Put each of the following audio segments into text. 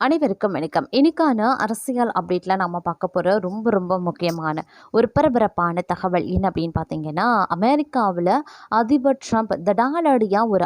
அனைவருக்கும் வணக்கம். இன்னைக்கான அரசியல் அப்டேட்ல நம்ம பார்க்க போற ரொம்ப ரொம்ப முக்கியமான ஒரு பரபரப்பான தகவல் என்ன அப்படின்னு பார்த்தீங்கன்னா, அமெரிக்காவில் அதிபர் ட்ரம்ப் தடாலடியா ஒரு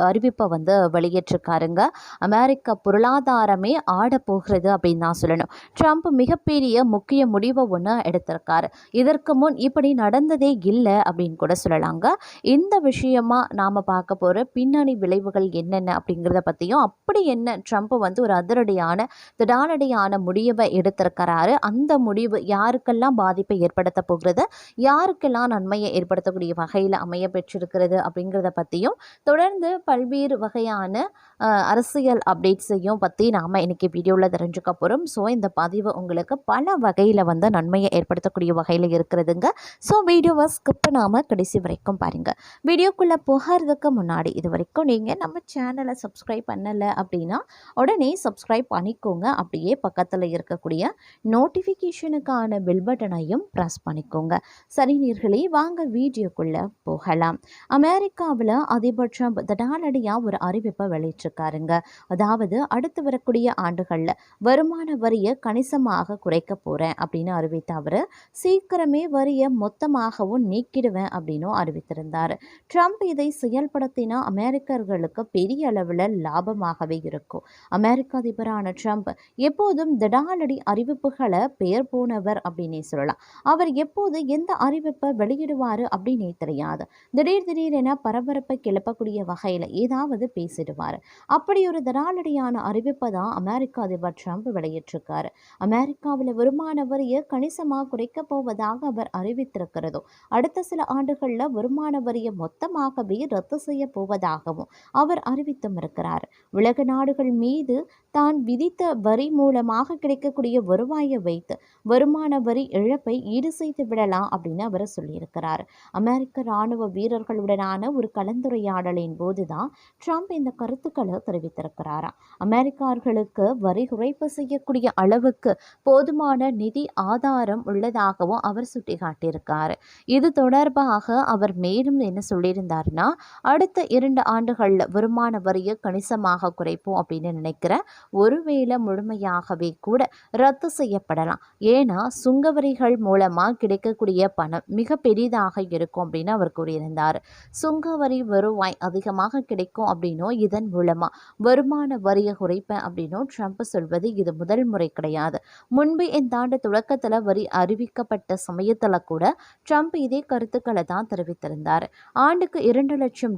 அறிவிப்பை வந்து வெளியிட்டிருக்காருங்க. அமெரிக்க பொருளாதாரமே ஆடப்போகிறது அப்படின்னு தான் சொல்லணும். ட்ரம்ப் மிகப்பெரிய முக்கிய முடிவை ஒன்று எடுத்திருக்காரு. இதற்கு முன் இப்படி நடந்ததே இல்லை அப்படின்னு கூட சொல்லலாங்க. இந்த விஷயமா நாம பார்க்க போற பின்னணி விளைவுகள் என்னென்ன அப்படிங்கிறத பற்றியும், அப்படி என்ன ட்ரம்ப் வந்து ஒரு திடாலடியான முடிவை எடுத்திருக்கிறாரு. அந்த முடிவு யாருக்கெல்லாம் பாதிப்பை ஏற்படுத்த போகிறது, யாருக்கெல்லாம் நன்மையை ஏற்படுத்தக்கூடிய வகையில் அமைய பெற்றிருக்கிறது அப்படிங்கிறத பற்றியும், தொடர்ந்து பல்வேறு வகையான அரசியல் அப்டேட்ஸையும் பற்றி நாம் இன்னைக்கு வீடியோவில் தெரிஞ்சுக்க போகிறோம். ஸோ இந்த பதிவு உங்களுக்கு பல வகையில் வந்து நன்மையை ஏற்படுத்தக்கூடிய வகையில் இருக்கிறதுங்க. ஸோ வீடியோவை ஸ்கிப் பண்ணாமல் கடைசி வரைக்கும் பாருங்கள். வீடியோக்குள்ளே போகிறதுக்கு முன்னாடி இது வரைக்கும் நீங்கள் நம்ம சேனலை சப்ஸ்கிரைப் பண்ணலை அப்படின்னா உடனே சப்ஸ்கிரைப் பண்ணிக்கோங்க. அப்படியே பக்கத்தில் இருக்கக்கூடிய நோட்டிஃபிகேஷனுக்கான பெல் பட்டனையும் ப்ரெஸ் பண்ணிக்கோங்க. சரி நேயர்களே, வாங்க வீடியோக்குள்ளே போகலாம். அமெரிக்காவில் அதிபர் ட்ரம்ப் தடாலடியாக ஒரு அறிவிப்பை வெளியிட்டிருக்காருங்க. அதாவது அடுத்து வரக்கூடிய ஆண்டுகளில் வருமான வரியை கணிசமாக குறைக்க போகிறேன் அப்படின்னு அறிவித்த அவர் சீக்கிரமே வரியை மொத்தமாகவும் நீக்கிடுவேன் அப்படின்னும் அறிவித்திருந்தார். ட்ரம்ப் இதை செயல்படுத்தினா அமெரிக்கர்களுக்கு பெரிய அளவில் லாபமாகவே இருக்கும். அமெரிக்க அதிபரான ட்ரம்ப் எப்போதும் திடாலடி அறிவிப்புகளை பெயர் போனவர் அப்படின்னே சொல்லலாம். அவர் எப்போது எந்த அறிவிப்பை வெளியிடுவார் அப்படின்னே தெரியாது. திடீரென பரபரப்பை கிளப்பக்கூடிய வகையில் ஏதாவது பேசிடுவார். அப்படி ஒரு திடாலடியான அறிவிப்பை தான் அமெரிக்க அதிபர் ட்ரம்ப் வெளியிட்டிருக்காரு. அமெரிக்காவில் வருமான வரியை கணிசமாக குறைக்க போவதாக அவர் அறிவித்திருக்கிறதோ, அடுத்த சில ஆண்டுகளில் வருமான வரியை மொத்தமாகவே ரத்து செய்ய போவதாகவும் அவர் அறிவித்தும் இருக்கிறார். உலக நாடுகள் மீது தான் விதித்த வரி மூலமாக கிடைக்கக்கூடிய வருவாயை வைத்து வருமான வரி இழப்பை ஈடு செய்து விடலாம் அப்படின்னு அவர் சொல்லியிருக்கிறார். அமெரிக்க இராணுவ வீரர்களுடனான ஒரு கலந்துரையாடலின் போதுதான் ட்ரம்ப் இந்த கருத்துக்களை தெரிவித்திருக்கிறாராம். அமெரிக்கர்களுக்கு வரி குறைப்பு செய்யக்கூடிய அளவுக்கு போதுமான நிதி ஆதாரம் உள்ளதாகவும் அவர் சுட்டிக்காட்டியிருக்கார். இது தொடர்பாக அவர் மேலும் என்ன சொல்லியிருந்தாருன்னா, அடுத்த 2 ஆண்டுகளில் வருமான வரியை கணிசமாக குறைப்போம் அப்படின்னு நினைக்கிறேன். ஒருவேளை முழுமையாகவே கூட ரத்து செய்யப்படலாம். ஏன்னா சுங்கவரிகள் மூலமாக கிடைக்கக்கூடிய பணம் மிக பெரிதாக இருக்கும் அப்படின்னு அவர் கூறியிருந்தார். சுங்கவரி வருவாய் அதிகமாக கிடைக்கும் அப்படின்னும், இதன் மூலமாக வருமான வரியை குறைப்பேன் அப்படின்னும் ட்ரம்ப் சொல்வது இது முதல் முறை கிடையாது. முன்பு இந்த ஆண்டு தொடக்கத்தில் வரி அறிவிக்கப்பட்ட சமயத்தில் கூட ட்ரம்ப் இதே கருத்துக்களை தான் தெரிவித்திருந்தார். ஆண்டுக்கு $2 லட்சம்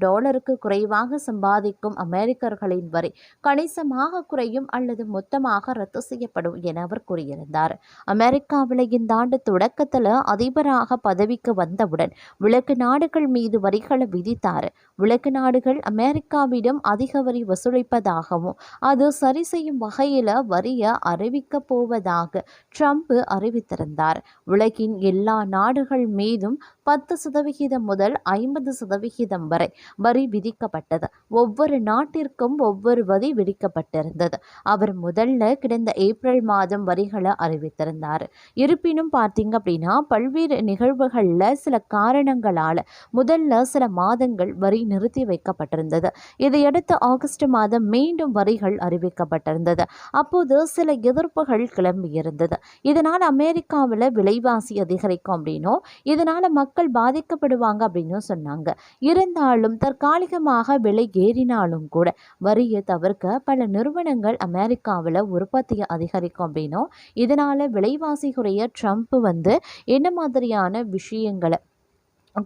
குறைவாக சம்பாதிக்கும் அமெரிக்கர்களின் வரி கணிசமாக குறையும் அல்லது மொத்தமாக ரத்து செய்யப்படும் என அவர் கூறியிருந்தார். அமெரிக்காவில் இந்த ஆண்டு தொடக்கத்தில் அதிபராக பதவிக்கு வந்தவுடன் உலக நாடுகள் மீது வரிகளை விதித்தார். உலக நாடுகள் அமெரிக்காவிடம் அதிக வரி வசூலிப்பதாகவும் அது சரி செய்யும் வகையில் வரியை அறிவிக்கப் போவதாக ட்ரம்ப் அறிவித்திருந்தார். உலகின் எல்லா நாடுகள் மீதும் 10% முதல் 50% வரை வரி விதிக்கப்பட்டது. ஒவ்வொரு நாட்டிற்கும் ஒவ்வொரு வரி விதிக்கப்பட்டிருந்தது. அவர் முதல்ல கடந்த ஏப்ரல் மாதம் வரிகளை அறிவித்திருந்தார். இருப்பினும் பார்த்தீங்க அப்படின்னா பல்வேறு நிகழ்வுகளில் சில காரணங்களால் முதல்ல சில மாதங்கள் வரி நிறுத்தி வைக்கப்பட்டிருந்தது. இதையடுத்து ஆகஸ்ட் மாதம் மீண்டும் வரிகள் அறிவிக்கப்பட்டிருந்தது. அப்போது சில எதிர்ப்புகள் கிளம்பியிருந்தது. இதனால் அமெரிக்காவில் விலைவாசி அதிகரிக்கும் அப்படின்னும், இதனால் மக்கள் பாதிக்கப்படுவாங்க அப்படின்னும் சொன்னாங்க. இருந்தாலும் தற்காலிகமாக விலை ஏறினாலும் கூட வரியை தவிர்க்க பல நிறுவனங்கள் அமெரிக்காவில் உற்பத்தியை அதிகரிக்கும் அப்படின்னும், இதனால் விலைவாசி குறைய ட்ரம்ப் வந்து என்ன மாதிரியான விஷயங்களை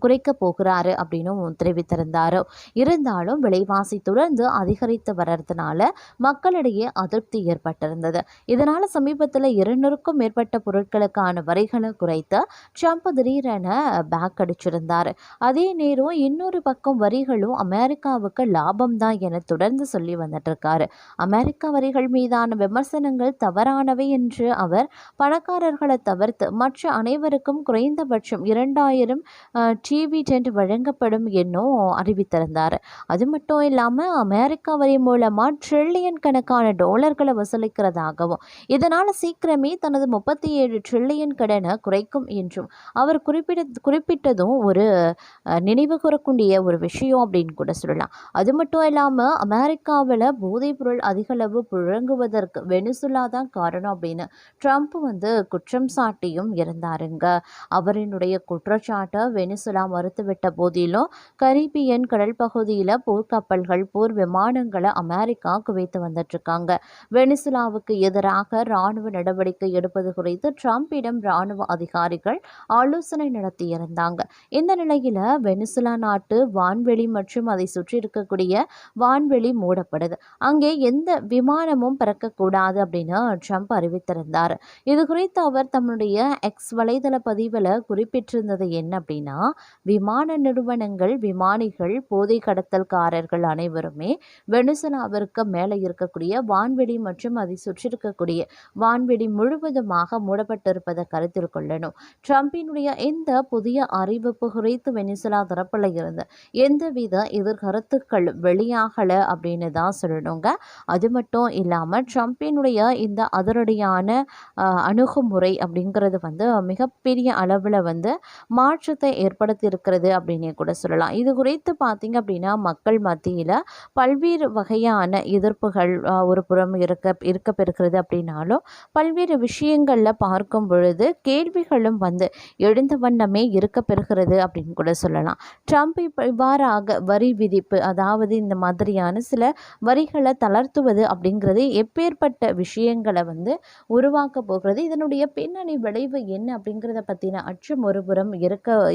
குறைக்க போகிறாரு அப்படின்னும் தெரிவித்திருந்தார். இருந்தாலும் விலைவாசி தொடர்ந்து அதிகரித்து வர்றதுனால மக்களிடையே அதிருப்தி ஏற்பட்டிருந்தது. இதனால் சமீபத்தில் 200க்கும் மேற்பட்ட பொருட்களுக்கான வரிகளை குறைத்து ட்ரம்ப் திடீரென பேக் அடிச்சிருந்தார். அதே நேரம் இன்னொரு பக்கம் வரிகளும் அமெரிக்காவுக்கு லாபம் தான் என தொடர்ந்து சொல்லி வந்துட்டு இருக்காரு. அமெரிக்க வரிகள் மீதான விமர்சனங்கள் தவறானவை என்று அவர் பணக்காரர்களை தவிர்த்து மற்ற அனைவருக்கும் குறைந்தபட்சம் $2000 டிவி டென்ட் வழங்கப்படும் என்னும் அறிவித்திருந்தார். அது மட்டும் இல்லாமல் அமெரிக்கா வரி மூலமாக ட்ரில்லியன் கணக்கான டாலர்களை வசூலிக்கிறதாகவும் இதனால் சீக்கிரமே தனது 37 ட்ரில்லியன் கடனை குறைக்கும் என்றும் அவர் குறிப்பிட்டதும் ஒரு நினைவு கூறக்கூடிய ஒரு விஷயம் அப்படின்னு கூட சொல்லலாம். அது மட்டும் இல்லாமல் அமெரிக்காவில் போதைப்பொருள் அதிகளவு புழங்குவதற்கு வெனிசுலா தான் காரணம் அப்படின்னு ட்ரம்ப் குற்றம் சாட்டியும் இருந்தாருங்க. அவரினுடைய குற்றச்சாட்டை வெனிசுலா மறுத்துவிட்ட போதிலும் கரீபியன் கடல் பகுதியில் போர்க்கப்பல்கள் போர் விமானங்களை அமெரிக்கா குவைத்து வந்துட்டு இருக்காங்க. வெனிசுலாவுக்கு எதிராக இராணுவ நடவடிக்கை எடுப்பது குறித்து ட்ரம்பிடம் இராணுவ அதிகாரிகள் ஆலோசனை நடத்தியிருந்தாங்க. இந்த நிலையில் வெனிசுலா நாட்டு வான்வெளி மற்றும் அதை சுற்றி இருக்கக்கூடிய வான்வெளி மூடப்படுது, அங்கே எந்த விமானமும் பறக்கக்கூடாது அப்படின்னு ட்ரம்ப் அறிவித்திருந்தார். இது குறித்து அவர் தம்முடைய எக்ஸ் வலைதள பதிவில் குறிப்பிட்டிருந்தது என்ன அப்படின்னா, விமான நிறுவனங்கள், விமானிகள், போதை கடத்தல்காரர்கள் அனைவருமே வெனிசுலாவிற்கு மேலே இருக்கக்கூடிய வான்வெளி மற்றும் அதை சுற்றி இருக்கக்கூடிய வான்வெளி முழுவதுமாக மூடப்பட்டிருப்பதை கருத்தில் கொள்ளணும். ட்ரம்பினுடைய இந்த புதிய அறிவிப்பு குறித்து வெனிசுலா தரப்பில் இருந்து எந்தவித எதிர்கருத்துக்கள் வெளியாகலை அப்படின்னு தான் சொல்லணுங்க. அது மட்டும் இல்லாமல் ட்ரம்பினுடைய இந்த அதிரடியான அணுகுமுறை அப்படிங்கிறது மிகப்பெரிய அளவில் மாற்றத்தை ஏற்படுத்தி இருக்கிறது அப்படின்னே கூட சொல்லலாம். இது குறித்து பார்த்தீங்க அப்படின்னா மக்கள் மத்தியில் பல்வேறு வகையான எதிர்ப்புகள் ஒரு புறம் இருக்கப்பெறுகிறது அப்படின்னாலும் பல்வேறு விஷயங்களில் பார்க்கும் பொழுது கேள்விகளும் எழுந்த வண்ணமே இருக்கப்பெறுகிறது அப்படின்னு கூட சொல்லலாம். ட்ரம்ப் இவ்வாறாக வரி விதிப்பு, அதாவது இந்த மாதிரியான சில வரிகளை தளர்த்துவது அப்படிங்கிறது எப்பேற்பட்ட விஷயங்களை உருவாக்க போகிறது, இதனுடைய பின்னணி விளைவு என்ன அப்படிங்கிறத பற்றின அச்சம் ஒருபுறம்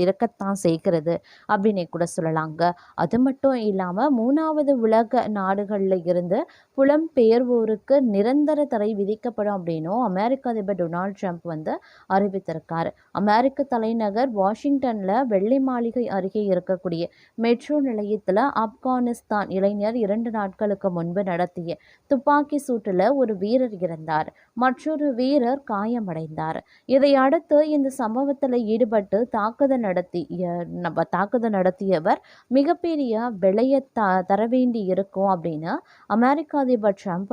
இருக்கத்தான் செய்கிறது அப்படின்னே கூட சொல்லலாங்க. அது மட்டும் இல்லாமல் 3வது உலக நாடுகளில் இருந்து புலம்பெயர்வோருக்கு நிரந்தர தடை விதிக்கப்படும் அப்படின்னும் அமெரிக்க அதிபர் டொனால்ட் ட்ரம்ப் அறிவித்திருக்காரு. அமெரிக்க தலைநகர் வாஷிங்டனில் வெள்ளை மாளிகை அருகே இருக்கக்கூடிய மெட்ரோ நிலையத்தில் ஆப்கானிஸ்தான் இளைஞர் 2 நாட்களுக்கு முன்பு நடத்திய துப்பாக்கி சூட்டில் ஒரு வீரர் இறந்தார், மற்றொரு வீரர் காயமடைந்தார். இதை அடுத்து இந்த சம்பவத்தில் ஈடுபட்டு தாக்குதல் நடத்தியவர் மிகப்பெரிய விலையை தர வேண்டி இருக்கும் அப்படின்னு அமெரிக்க அதிபர் ட்ரம்ப்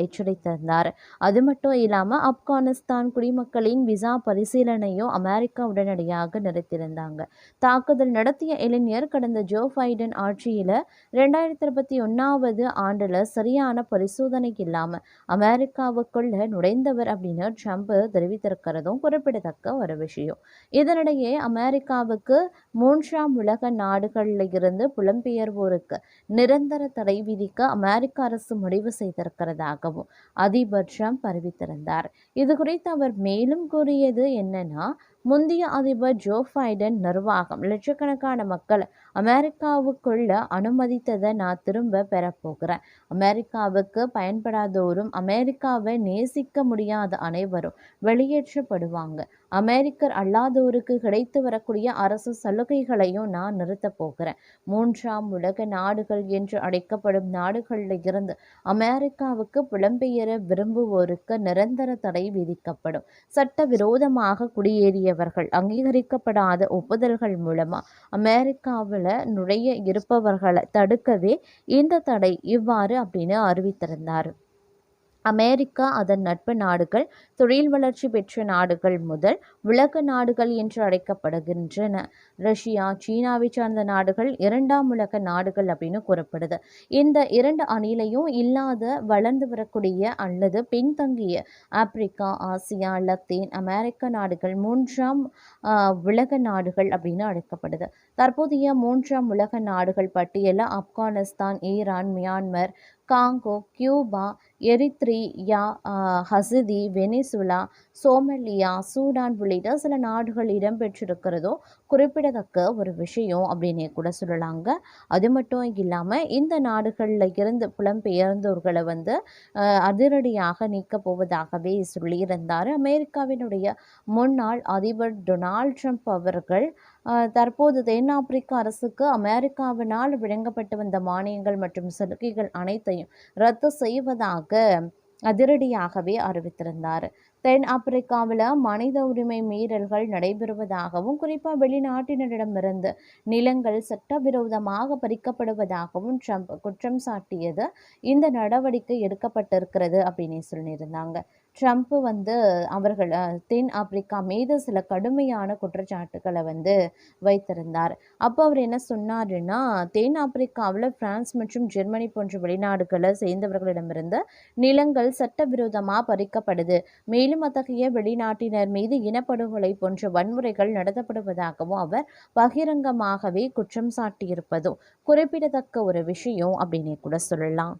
எச்சரித்திருந்தார். அது மட்டும் இல்லாமல் ஆப்கானிஸ்தான் குடிமக்களின் விசா பரிசீலனையும் அமெரிக்கா உடனடியாக நிறுத்தியிருந்தாங்க. தாக்குதல் நடத்திய இளைஞர் கடந்த ஜோ பைடன் ஆட்சியில் 2021 ஆண்டில் சரியான பரிசோதனை இல்லாமல் அமெரிக்காவுக்குள்ள நுழைந்தவர் அப்படின்னு ட்ரம்ப் தெரிவித்திருக்கிறதும் குறிப்பிடத்தக்க ஒரு விஷயம். இதனிடையே அமெரிக்காவுக்கு 3ஆம் உலக நாடுகளில் இருந்து புலம்பெயர்வோருக்கு நிரந்தர தடை விதிக்க அமெரிக்க அரசு முடிவு செய்திருக்கிறதாகவும் அதிபர் ட்ரம்ப் அறிவித்திருந்தார். இது குறித்து அவர் மேலும் கூறியது என்னன்னா, முந்தைய அதிபர் ஜோ பைடன் நிர்வாகம் லட்சக்கணக்கான மக்களை அமெரிக்காவுக்குள்ள அனுமதித்ததை நான் திரும்ப பெறப்போகிறேன். அமெரிக்காவுக்கு பயன்படாதோரும், அமெரிக்காவை நேசிக்க முடியாத அனைவரும் வெளியேற்றப்படுவாங்க. அமெரிக்கர் அல்லாதோருக்கு கிடைத்து வரக்கூடிய அரசு சலுகைகளையும் நான் நிறுத்தப் போகிறேன். 3ஆம் உலக நாடுகள் என்று அழைக்கப்படும் நாடுகளில் இருந்து அமெரிக்காவுக்கு புலம்பெயர விரும்புவோருக்கு நிரந்தர தடை விதிக்கப்படும். சட்டவிரோதமாக குடியேறியவர்கள், அங்கீகரிக்கப்படாத ஒப்புதல்கள் மூலமா அமெரிக்காவில் நுழைய இருப்பவர்களை தடுக்கவே இந்த தடை இவ்வாறு அப்படின்னு அறிவித்திருந்தார். அமெரிக்கா, அதன் நட்பு நாடுகள், தொழில் வளர்ச்சி பெற்ற நாடுகள் முதல் உலக நாடுகள் என்று அழைக்கப்படுகின்றன. ரஷ்யா, சீனாவை சார்ந்த நாடுகள் 2ஆம் உலக நாடுகள் அப்படின்னு கூறப்படுது. இந்த 2 அணிலையும் இல்லாத வளர்ந்து வரக்கூடிய அல்லது பின்தங்கிய ஆப்பிரிக்கா, ஆசியா, லத்தீன் அமெரிக்க நாடுகள் 3ஆம் உலக நாடுகள் அப்படின்னு அழைக்கப்படுது. தற்போதைய 3ஆம் உலக நாடுகள் பட்டியலில் Afghanistan, Iran, Myanmar, Congo, Cuba, Eritrea, Haiti, Venezuela, Somalia, Sudan உள்ளிட்ட சில நாடுகள் இடம்பெற்றிருக்கிறதோ குறிப்பிடத்தக்க ஒரு விஷயம் அப்படின்னே கூட சொல்லலாங்க. அது மட்டும் இல்லாமல் இந்த நாடுகளில் இருந்து புலம்பெயர்ந்தோர்களை அதிரடியாக நீக்கப் போவதாகவே சொல்லியிருந்தார் அமெரிக்காவினுடைய முன்னாள் அதிபர் டொனால்ட் ட்ரம்ப் அவர்கள். தற்போது தென்னாப்பிரிக்க அரசுக்கு அமெரிக்காவினால் வழங்கப்பட்டு வந்த மானியங்கள் மற்றும் சலுகைகள் அனைத்தையும் ரத்து செய்வதாக அதிரடியாகவே அறிவித்திருந்தார். தென் ஆப்பிரிக்காவில் மனித உரிமை மீறல்கள் நடைபெறுவதாகவும், குறிப்பாக வெளிநாட்டினரிடமிருந்து நிலங்கள் சட்டவிரோதமாக பறிக்கப்படுவதாகவும் ட்ரம்ப் குற்றம் சாட்டியது இந்த நடவடிக்கை எடுக்கப்பட்டிருக்கிறது அப்படின்னு சொல்லியிருந்தாங்க. ட்ரம்ப் அவர்கள் தென் ஆப்பிரிக்கா மீது சில கடுமையான குற்றச்சாட்டுகளை வைத்திருந்தார். அப்போ அவர் என்ன சொன்னாருன்னா, தென் ஆப்பிரிக்காவில் பிரான்ஸ் மற்றும் ஜெர்மனி போன்ற வெளிநாடுகளை சேர்ந்தவர்களிடமிருந்து நிலங்கள் சட்டவிரோதமாக பறிக்கப்படுது. மேலும் அத்தகைய வெளிநாட்டினர் மீது இனப்படுகொலை போன்ற வன்முறைகள் நடத்தப்படுவதாகவும் அவர் பகிரங்கமாகவே குற்றம் சாட்டியிருப்பதும் குறிப்பிடத்தக்க ஒரு விஷயம் அப்படின்னே கூட சொல்லலாம்.